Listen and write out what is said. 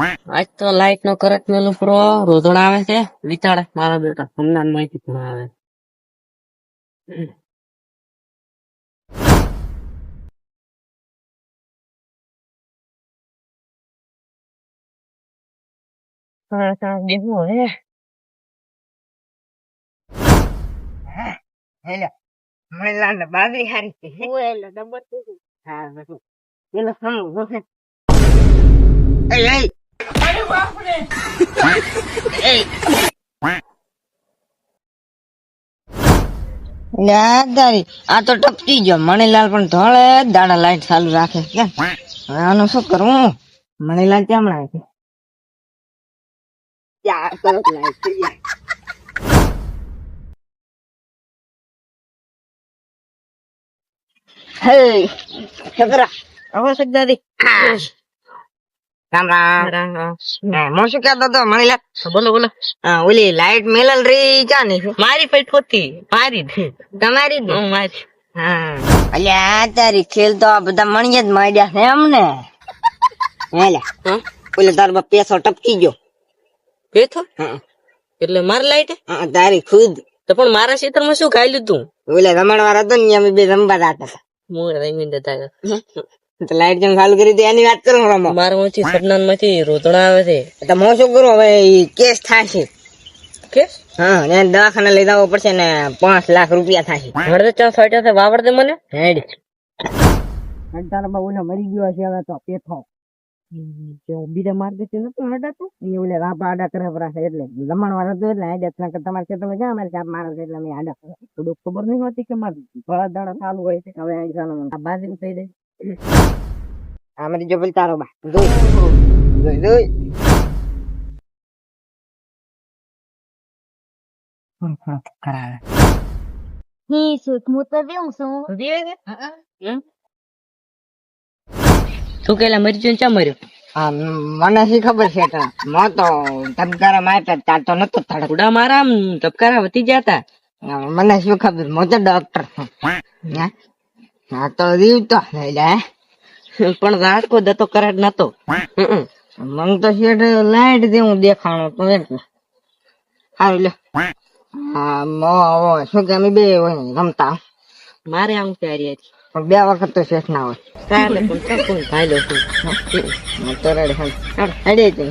આજ તો લાઈટ નો કરંટ મેલું પૂરો રોધણ આવે છે વિચારે મારા બેટા હમણાં માહિતી પણ આવે દેવું હે હેલો મહિલા ને બાગરી હારી છે હા એનો સમજો છે આ તો ટપકી ગયો મણીલાલ પણ ધોળે દાડા લાઈટ ચાલુ રાખે કે હવે આનું શું કરવું મણીલાલ કેમ રાખે હે છોકરા આવો સગદાદી રામ રામ હું શું કહેતો હતો મણીલાલ બોલો બોલો ઓલી લાઈટ મેલલ રહી ક્યાં ની મારી પૈઠોતી મારી તમારી જ મારી હા અલ્યા તારી ખેલ તો આ બધા મણીએ જ માંડ્યા છે એમ ને હેલા ઓલે તાર બાપ પેસો ટપકી ગયો બેઠો એટલે મારી લાઈટ તારી ખુદ તો પણ મારા ક્ષેત્રમાં શું ખાઈ લીધું ઓલે રમણવાર હતો ને અમે બે રમવા જતા હતા હું રમીને તો લાઈટ જેમ ચાલુ કરી હતી એની વાત કરો રમો મારા માંથી સપના માંથી રોતડા આવે છે તો હું શું કરું હવે કેસ થશે કે હા ને દવાખાને લઈ જવો પડશે ને 5 લાખ રૂપિયા થશે હળદે ચા ફાટ્યા છે વાવડ દે મને હેડ તારા બાબુ ને મરી ગયો છે હવે તો પેથો બીજા માર્ગે છે નતો હડાતો એ ઓલે રાપા આડા કરે પરા છે એટલે લમણવાર હતો એટલે આડા તમારે ખેતરમાં જા અમારે ચાપ મારે છે એટલે અમે આડા થોડું ખબર નહીં હોતી કે મારે થોડા દાડા ચાલુ હોય છે હવે આ બાજુ થઈ જાય આમાંથી જો પેલી તારો બા જોઈ કરાવે તું કેલા મરી ગયો ચા મર્યો હા મને શી ખબર છે મો તો ધબકારા મારતા તાર તો નતો થડક ઉડા મારા આમ ધબકારા વધી જતા મને શું ખબર મો તો ડોક્ટર હા તો રીવ તો પણ રાત કો દતો કરંટ નતો મન તો શેઠ લાઈટ દેવું દેખાણો તો એટલે હારું લે હા મો શું કે અમે બે રમતા મારે આવું તૈયારી હતી પણ બે વખત તો શેઠ ના હોય કાલે પણ કોણ ભાઈ લો તો રેડે હેડે